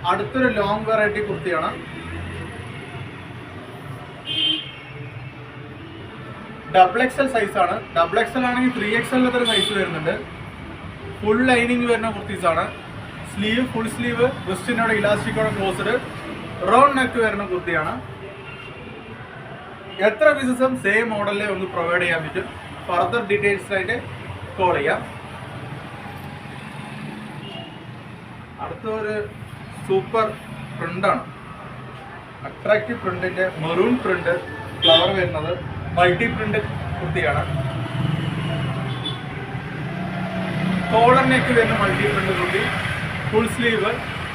അടുത്തൊരു long variety കുർത്തിയാണ്. Double XL സൈസാണ്. ഡബിൾ എക്സൽ ആണെങ്കിൽ 3XL അത്ര സൈസ് വരുന്നുണ്ട്. ഫുൾ ലൈനിങ് വരുന്ന കുർത്തീസാണ്. സ്ലീവ് ഫുൾ സ്ലീവ്, വെസ്റ്റിനോടെ ഇലാസ്റ്റിക്കോടെ ക്ലോസ്ഡ്, റൗണ്ട് നെക്ക് വരുന്ന കുർത്തിയാണ്. എത്ര പീസസും സെയിം മോഡലിൽ ഒന്ന് പ്രൊവൈഡ് ചെയ്യാൻ പറ്റും. ഫർദർ ഡീറ്റെയിൽസ് ആയിട്ട് കോൾ ചെയ്യാം. അടുത്തൊരു സൂപ്പർ പ്രിന്റാണ്. അട്രാക്റ്റീവ് പ്രിന്റിന്റെ മെറൂൺ പ്രിന്റ് ഫ്ലവർ വരുന്നത് മൾട്ടി പ്രിന്റ് കുർത്തിയാണ്. കോളർ നെക്ക് വരുന്ന multi print kurti, full sleeve,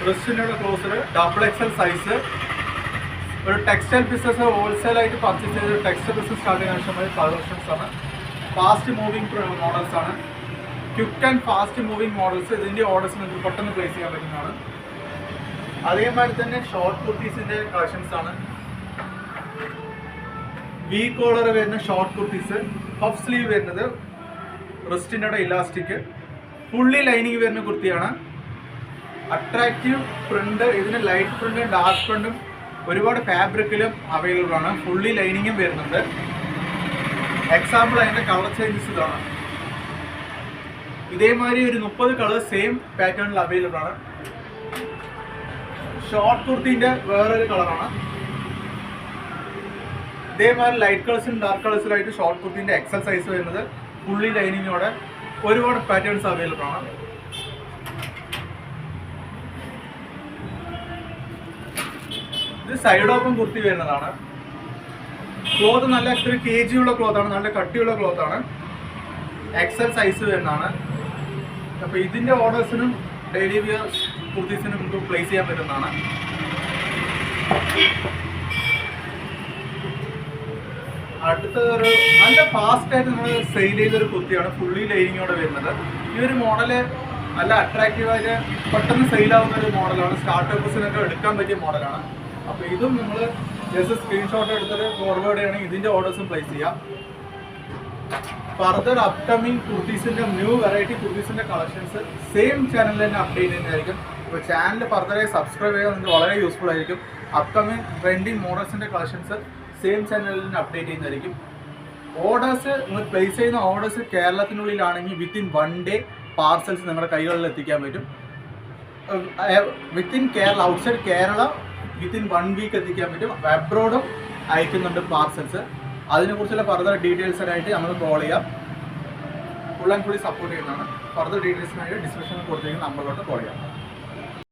റിസ്റ്റിനോട് ക്ലോസർ, ഡബിൾ എക്സൽ സൈസ്. ഒരു ടെക്സ്റ്റൈൽ ബിസിനസ് ഹോൾസെയിലായിട്ട് പർച്ചേസ് ചെയ്ത ടെക്സ്റ്റൈൽ ബിസിനസ് സ്റ്റാർട്ടിംഗ് ആവശ്യമായ കളക്ഷൻസ് ആണ്. ഫാസ്റ്റ് മൂവിങ് മോഡൽസ് ആണ്. Quick and fast moving models. ഇതിൻ്റെ ഓർഡേഴ്സ് നിങ്ങൾക്ക് പെട്ടെന്ന് പ്ലേസ് ചെയ്യാൻ പറ്റുന്നതാണ്. അതേമാതിരി തന്നെ ഷോർട്ട് കുർത്തീസിൻ്റെ കളക്ഷൻസ് ആണ്. വി കോളർ വരുന്ന ഷോർട്ട് കുർത്തീസ്, പഫ് സ്ലീവ് വരുന്നത്, റിസ്റ്റിൻ്റെ ഇലാസ്റ്റിക്, ഫുള്ളി ലൈനിങ് വരുന്ന കുർത്തിയാണ്. Attractive print. ഇതിന് ലൈറ്റ് പ്രിന്റും ഡാർക്ക് പ്രിന്റും ഒരുപാട് ഫാബ്രിക്കിലും അവൈലബിൾ ആണ്. ഫുള്ളി ലൈനിങ്ങും വരുന്നുണ്ട്. എക്സാമ്പിൾ അതിൻ്റെ കളർ ചേഞ്ചസ് ഇതാണ്. ഇതേമാതിരി ഒരു 30 കളർ സെയിം പാറ്റേണിൽ അവൈലബിൾ ആണ്. ഷോർട്ട് കുർത്തിൻ്റെ വേറൊരു കളറാണ്. ഇതേമാതിരി ലൈറ്റ് കളേഴ്സും ഡാർക്ക് കളേഴ്സിലായിട്ട് ഷോർട്ട് കുർത്തിൻ്റെ എക്സൽ സൈസ് വരുന്നത് ഫുള്ളി ലൈനിങ്ങോടെ ഒരുപാട് പാറ്റേൺസ് അവൈലബിൾ ആണ്. ഇത് സൈഡ് ഓപ്പൺ കുർത്തി വരുന്നതാണ്. ക്ലോത്ത് നല്ല ഇത്തിരി kg ഉള്ള ക്ലോത്താണ്, നല്ല കട്ടിയുള്ള ക്ലോത്താണ്. എക്സൽ സൈസ് വരുന്നതാണ്. അപ്പോൾ ഇതിൻ്റെ ഓർഡേഴ്സിനും ഡെയിലി വിയർ കുർത്തീസിനും നമുക്ക് പ്ലേസ് ചെയ്യാൻ പറ്റുന്നതാണ്. അടുത്തൊരു നല്ല ഫാസ്റ്റായിട്ട് നമ്മൾ സെയിൽ ചെയ്തൊരു കുർത്തിയാണ്. ഫുള്ളി ലൈനിങ്ങോടെ വരുന്നത്. ഈ ഒരു മോഡല് നല്ല അട്രാക്റ്റീവായിട്ട് പെട്ടെന്ന് സെയിലാവുന്ന ഒരു മോഡലാണ്. സ്റ്റാർട്ടപ്പേഴ്സിനൊക്കെ എടുക്കാൻ പറ്റിയ മോഡലാണ്. അപ്പോൾ ഇതും നമ്മൾ ജസ്റ്റ് സ്ക്രീൻഷോട്ട് എടുത്തിട്ട് ഫോർവേഡ് ചെയ്യണമെങ്കിൽ ഇതിൻ്റെ ഓർഡേഴ്സും പ്ലേസ് ചെയ്യാം. ഫർദർ അപ്കമിങ് കുർത്തീസിൻ്റെ ന്യൂ വെറൈറ്റി കുർത്തീസിൻ്റെ കളക്ഷൻസ് സെയിം ചാനലിൽ തന്നെ അപ്ഡേറ്റ് ചെയ്യുന്നതായിരിക്കും. ഇപ്പോൾ ചാനൽ ഫർദറായി സബ്സ്ക്രൈബ് ചെയ്യാൻ നിങ്ങൾക്ക് വളരെ യൂസ്ഫുൾ ആയിരിക്കും. അപ്കമിങ് ട്രെൻഡിങ് മോഡൽസിൻ്റെ കളക്ഷൻസ് സെയിം ചാനലിൽ തന്നെ അപ്ഡേറ്റ് ചെയ്യുന്നതായിരിക്കും. ഓർഡേഴ്സ് നിങ്ങൾ പ്ലേസ് ചെയ്യുന്ന ഓർഡേഴ്സ് കേരളത്തിനുള്ളിലാണെങ്കിൽ വിത്തിൻ 1 ഡേ പാർസൽസ് നിങ്ങളുടെ കൈകളിൽ എത്തിക്കാൻ പറ്റും. Within Kerala, outside Kerala within 1 week എത്തിക്കാൻ പറ്റും. അബ്രോഡും അയക്കുന്നുണ്ട് പാർസൽസ്. അതിനെക്കുറിച്ചുള്ള ഫർദർ ഡീറ്റെയിൽസിനായിട്ട് നമ്മൾ കോൾ ചെയ്യാം. ഫുൾ ആൻഡ് ഫുള്ളി സപ്പോർട്ട് ചെയ്യുന്നതാണ്. ഫർദർ ഡീറ്റെയിൽസിനായിട്ട് ഡിസ്ക്രിപ്ഷനിൽ കൊടുത്തിരിക്കുന്ന നമ്പറിലോട്ട് കോൾ ചെയ്യാം.